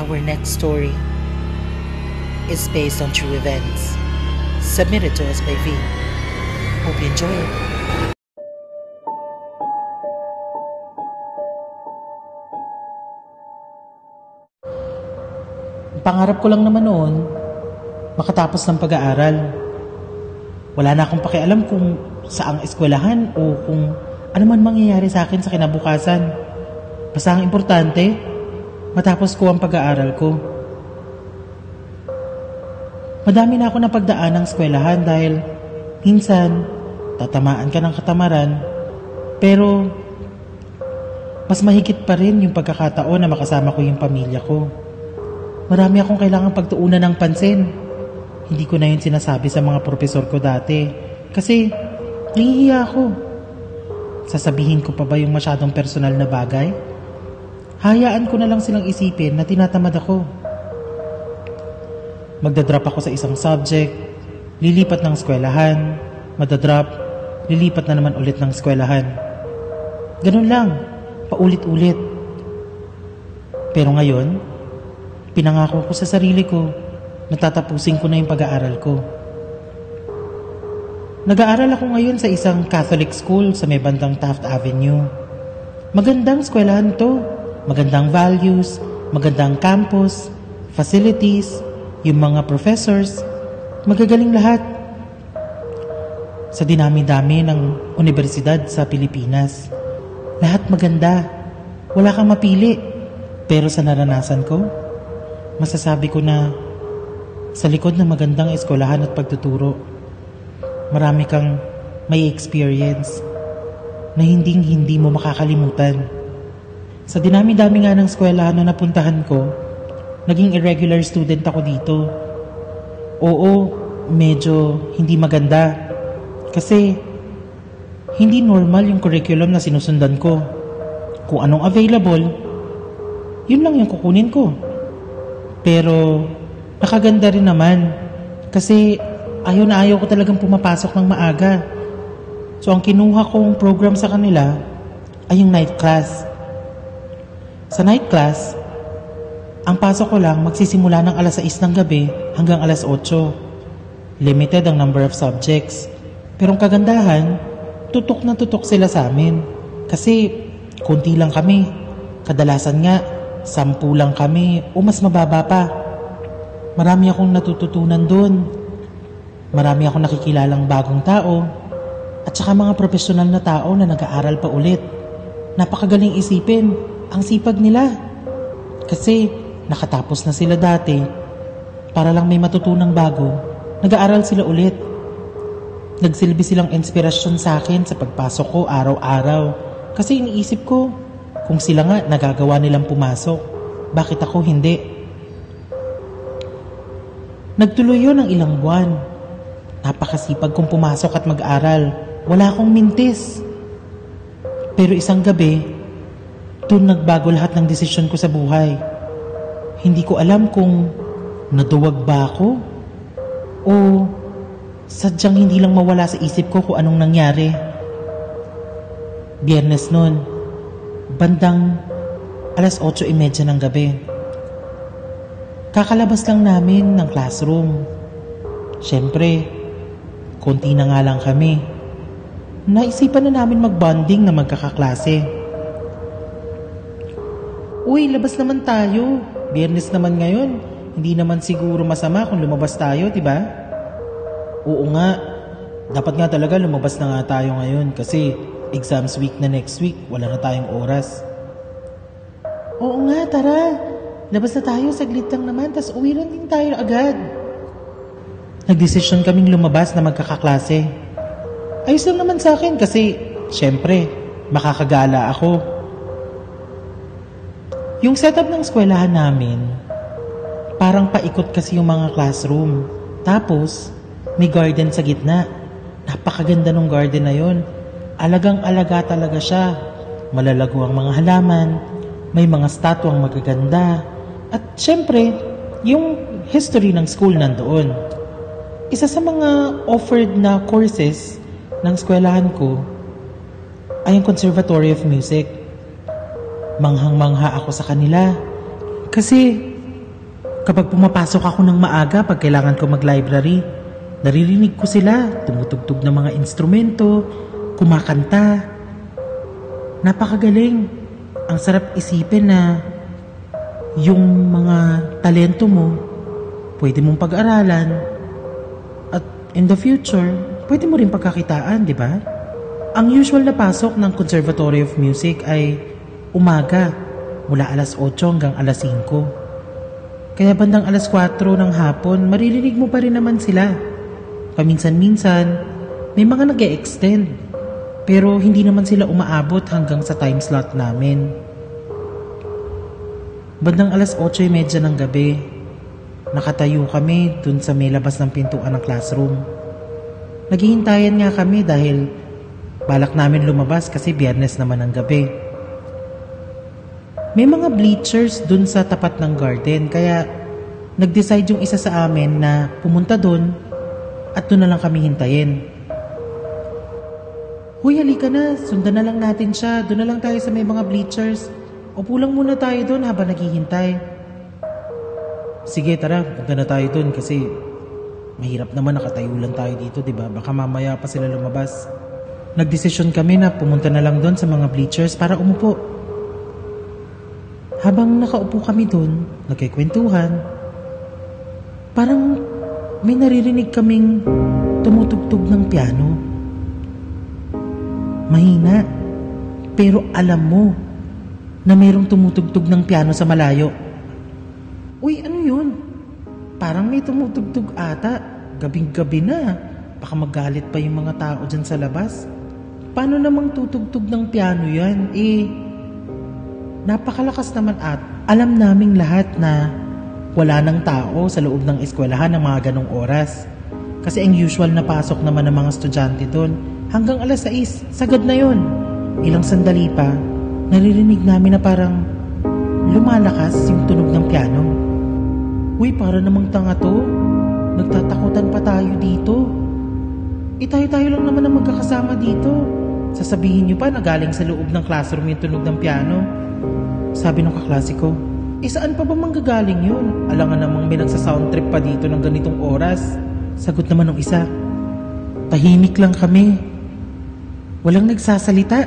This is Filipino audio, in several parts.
Our next story is based on true events, submitted to us by V. Hope you enjoy it. Pangarap ko lang naman noon, makatapos ng pag-aaral. Wala na akong pakialam kung saang eskwelahan o kung ano man mangyayari sa akin sa kinabukasan. Basta ang importante, matapos ko ang pag-aaral ko. Madami na ako napagdaan ng eskwelahan dahil minsan tatamaan ka ng katamaran, pero mas mahigit pa rin yung pagkakataon na makasama ko yung pamilya ko. Marami akong kailangang pagtuunan ng pansin. Hindi ko na yun sinasabi sa mga profesor ko dati kasi nahihiya ako. Sasabihin ko pa ba yung masyadong personal na bagay? Hayaan ko na lang silang isipin na tinatamad ako. Magdadrop ako sa isang subject, lilipat ng eskwelahan, madadrop, lilipat na naman ulit ng eskwelahan. Ganun lang, paulit-ulit. Pero ngayon, pinangako ko sa sarili ko na tatapusin ko na yung pag-aaral ko. Nag-aaral ako ngayon sa isang Catholic school sa may bandang Taft Avenue. Magandang eskwelahan to. Magandang values, magandang campus, facilities, yung mga professors, magagaling lahat. Sa dinami-dami ng universidad sa Pilipinas, lahat maganda. Wala kang mapili. Pero sa naranasan ko, masasabi ko na sa likod ng magandang eskwelahan at pagtuturo, marami kang may experience na hindi mo makakalimutan. Sa dinami-dami nga ng eskwelahan na napuntahan ko, naging irregular student ako dito. Oo, medyo hindi maganda kasi hindi normal yung curriculum na sinusundan ko. Kung anong available, yun lang yung kukunin ko. Pero nakaganda rin naman kasi ayaw na ayaw ko talagang pumapasok ng maaga. So ang kinuha kong program sa kanila ay yung night class. Sa night class, ang pasok ko lang magsisimula ng alas 6 ng gabi hanggang alas 8. Limited ang number of subjects. Pero ang kagandahan, tutok na tutok sila sa amin. Kasi konti lang kami. Kadalasan nga, 10 lang kami o mas mababa pa. Marami akong natututunan doon. Marami akong nakikilalang bagong tao at saka mga profesional na tao na nag-aaral pa ulit. Napakagaling isipin ang sipag nila. Kasi nakatapos na sila dati, para lang may matutunang bago, nag-aaral sila ulit. Nagsilbi silang inspirasyon sa akin sa pagpasok ko araw-araw. Kasi iniisip ko, kung sila nga nagagawa nilang pumasok, bakit ako hindi? Nagtuloy yun ng ilang buwan. Napakasipag kong pumasok at mag-aral. Wala akong mintis. Pero isang gabi, doon nagbago lahat ng desisyon ko sa buhay. Hindi ko alam kung naduwag ba ako o sadyang hindi lang mawala sa isip ko kung anong nangyari. Biyernes noon, bandang alas 8:30 ng gabi. Kakalabas lang namin ng classroom. Siyempre, konti na nga lang kami. Naisipan na namin mag-bonding na magkakaklase. Uy, labas naman tayo. Biyernes naman ngayon. Hindi naman siguro masama kung lumabas tayo, diba? Oo nga. Dapat nga talaga lumabas na nga tayo ngayon kasi exams week na next week. Wala na tayong oras. Oo nga, tara. Labas na tayo, saglit lang naman. Tas uwi rin din tayo agad. Nagdesisyon kaming lumabas na magkakaklase. Ayos lang naman sa akin kasi, syempre, makakagala ako. Yung setup ng eskwelahan namin, parang paikot kasi yung mga classroom. Tapos, may garden sa gitna. Napakaganda ng garden na yon. Alagang-alaga talaga siya. Malalago ang mga halaman, may mga statwang magaganda, at syempre, yung history ng school nandoon. Isa sa mga offered na courses ng eskwelahan ko ay yung Conservatory of Music. Manghang-mangha ako sa kanila kasi Kapag pumapasok ako ng maaga pag kailangan ko mag-library, naririnig ko sila, tumutugtog ng mga instrumento, kumakanta. Napakagaling. Ang sarap isipin na yung mga talento mo, pwede mong pag-aralan at in the future, pwede mo rin pagkakitaan, di ba? Ang usual na pasok ng Conservatory of Music ay umaga, mula alas 8 hanggang alas 5. Kaya bandang alas 4 ng hapon, maririnig mo pa rin naman sila. Paminsan-minsan, may mga nag-e-extend. Pero hindi naman sila umaabot hanggang sa time slot namin. Bandang alas 8:30 ng gabi, nakatayo kami dun sa may labas ng pintuan ng classroom. Naghihintayan nga kami dahil balak namin lumabas kasi Biyernes naman ng gabi. May mga bleachers dun sa tapat ng garden kaya nag-decide yung isa sa amin na pumunta dun at dun na lang kami hintayin. Hoy, halika na, sundan na lang natin siya, dun na lang tayo sa may mga bleachers. Upo lang muna tayo dun habang naghihintay. Sige, tara, punta na tayo dun kasi mahirap naman nakatayo lang tayo dito, diba? Baka mamaya pa sila lumabas. Nagdesisyon kami na pumunta na lang dun sa mga bleachers para umupo. Habang nakaupo kami doon, nagkikwentuhan, parang may naririnig kaming tumutugtog ng piano. Mahina, pero alam mo na mayroong tumutugtog ng piano sa malayo. Uy, ano yun? Parang may tumutugtog ata. Gabing-gabi na. Baka magalit pa yung mga tao dyan sa labas. Paano namang tutugtog ng piano yan? Napakalakas naman at alam naming lahat na wala nang tao sa loob ng eskwelahan ng mga ganong oras. Kasi ang usual na pasok naman ng mga estudyante doon hanggang alas 6, sagad na yon. Ilang sandali pa, naririnig namin na parang lumalakas yung tunog ng piano. Uy, para namang tanga to. Nagtatakutan pa tayo dito. Tayo-tayo lang naman ang magkakasama dito. Sasabihin nyo pa na galing sa loob ng classroom yung tunog ng piano. Sabi ng kaklase ko, saan pa ba manggagaling yun? Alangan namang may nagsa-sound trip pa dito ng ganitong oras. Sagot naman ng isa, tahimik lang kami. Walang nagsasalita.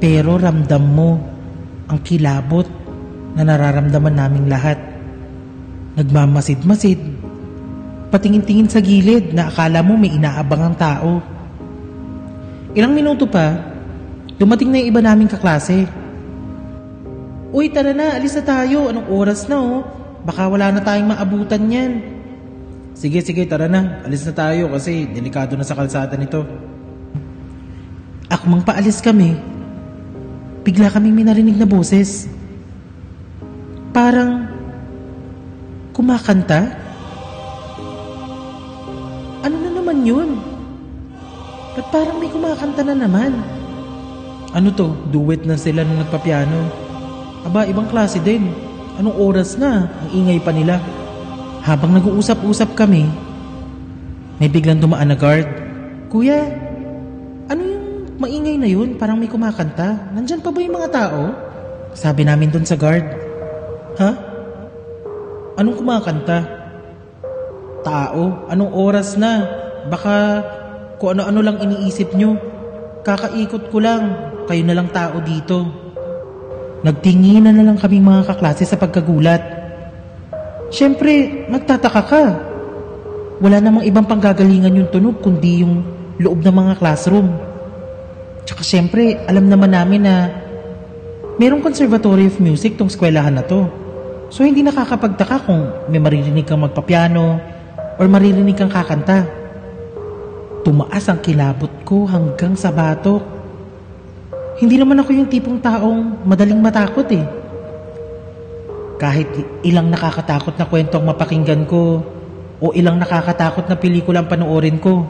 Pero ramdam mo ang kilabot na nararamdaman naming lahat. Nagmamasid-masid. Patingin-tingin sa gilid na akala mo may inaabangang tao. Ilang minuto pa, dumating na yung iba naming kaklase. Uy, tara na, alis na tayo. Anong oras na Baka wala na tayong maabutan yan. Sige, tara na. Alis na tayo kasi delikado na sa kalsada nito. Akmang paalis kami, bigla kaming may narinig na boses. Parang kumakanta. Ano na naman yun? Ba't parang may kumakanta na naman? Ano to? Duet na sila nung nagpapiano. Aba, ibang klase din. Anong oras na? Ang ingay pa nila. Habang nag-uusap-usap kami, may biglang dumaan na guard. Kuya, ano yung maingay na yun? Parang may kumakanta. Nandyan pa ba yung mga tao? Sabi namin dun sa guard. Ha? Anong kumakanta? Tao? Anong oras na? Baka kung ano-ano lang iniisip nyo. Kakaikot ko lang. Kayo na lang tao dito. Nagtinginan na lang kaming mga kaklase sa pagkagulat. Siyempre, magtataka ka. Wala namang ibang panggagalingan yung tunog kundi yung loob ng mga classroom. Tsaka siyempre, alam naman namin na merong Conservatory of Music tong eskwelahan na to. So hindi nakakapagtaka kung may maririnig kang magpapiano or maririnig kang kakanta. Tumaas ang kilabot ko hanggang sa batok. Hindi naman ako yung tipong taong madaling matakot Kahit ilang nakakatakot na kwento ang mapakinggan ko o ilang nakakatakot na pelikula ang panoorin ko,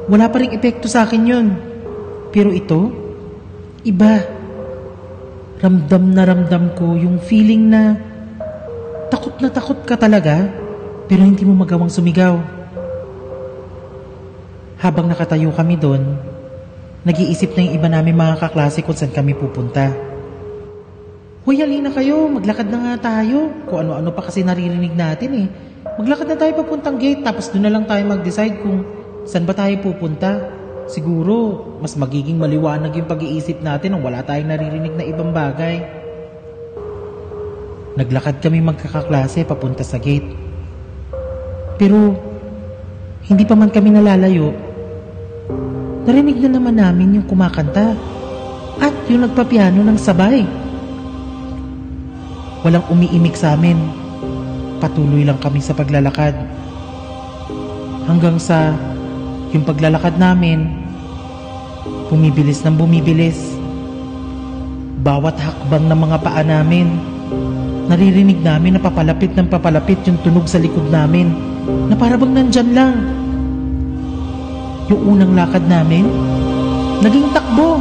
wala pa ring epekto sa akin yun. Pero ito, iba. Ramdam na ramdam ko yung feeling na takot ka talaga pero hindi mo magawang sumigaw. Habang nakatayo kami doon, nag-iisip na yung iba namin mga kaklase kung saan kami pupunta. Hoy, halina kayo, maglakad na nga tayo. Kung ano-ano pa kasi naririnig natin eh. Maglakad na tayo papuntang gate, tapos doon na lang tayo mag-decide kung saan ba tayo pupunta. Siguro, mas magiging maliwanag yung pag-iisip natin nung wala tayong naririnig na ibang bagay. Naglakad kami magkakaklase papunta sa gate. Pero, hindi pa man kami nalalayo, narinig na naman namin yung kumakanta at yung nagpapiano ng sabay. Walang umiimik sa amin. Patuloy lang kami sa paglalakad. Hanggang sa yung paglalakad namin, bumibilis ng bumibilis. Bawat hakbang ng mga paa namin, naririnig namin na papalapit ng papalapit yung tunog sa likod namin na para bang nandyan lang. Yung unang lakad namin, naging takbo.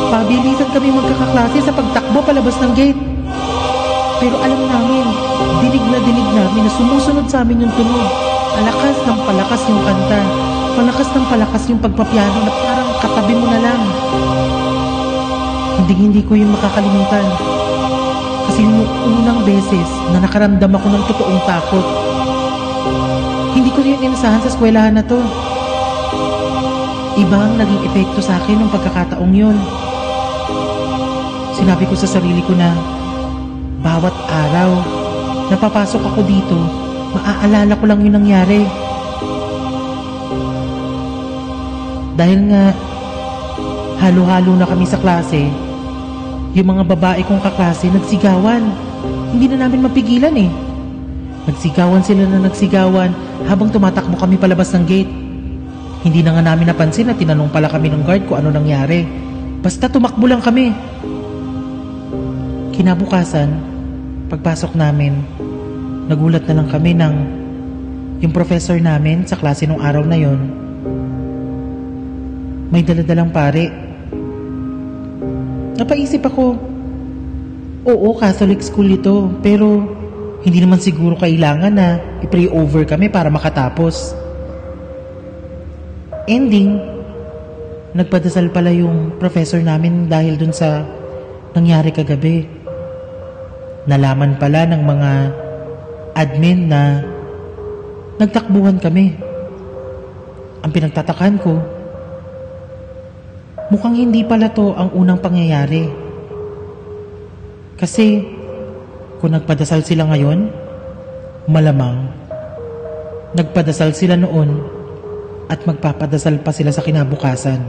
Pabilisan kami magkakaklase sa pagtakbo palabas ng gate. Pero alam namin, dinig namin na sumusunod sa amin yung tunog. Palakas ng palakas yung kanta. Palakas ng palakas yung pagpapiano na parang katabi mo na lang. Hindi ko yung makakalimutan. Kasi yung unang beses na nakaramdam ako ng totoong takot. Hindi ko rin inasahan sa eskwelahan na to. Iba ang naging epekto sa akin ng pagkakataong yun. Sinabi ko sa sarili ko na bawat araw na papasok ako dito, maaalala ko lang yung nangyari. Dahil nga halo-halo na kami sa klase, yung mga babae kong kaklase nagsigawan. Hindi na namin mapigilan eh. Nagsigawan sila na nagsigawan habang tumatakbo kami palabas ng gate. Hindi na nga namin napansin na tinanong pala kami ng guard kung ano nangyari. Basta tumakbo lang kami. Kinabukasan, pagpasok namin, nagulat na lang kami ng yung professor namin sa klase nung araw na yon. May daladalang pare. Napaisip ako, oo, Catholic school ito, pero hindi naman siguro kailangan na i-pray over kami para makatapos. Ending, nagpadasal pala yung professor namin dahil dun sa nangyari kagabi. Nalaman pala ng mga admin na nagtakbuhan kami. Ang pinagtatakan ko, mukhang hindi pala to ang unang pangyayari. Kasi kung nagpadasal sila ngayon, malamang nagpadasal sila noon at magpapadasal pa sila sa kinabukasan.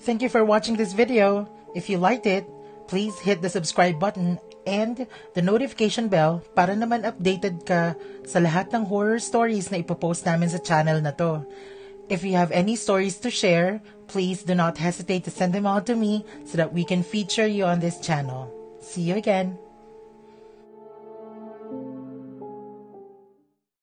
Thank you for watching this video. If you liked it, please hit the subscribe button and the notification bell para naman updated ka sa lahat ng horror stories na ipopost namin sa channel na to. If you have any stories to share, please do not hesitate to send them all to me so that we can feature you on this channel. See you again!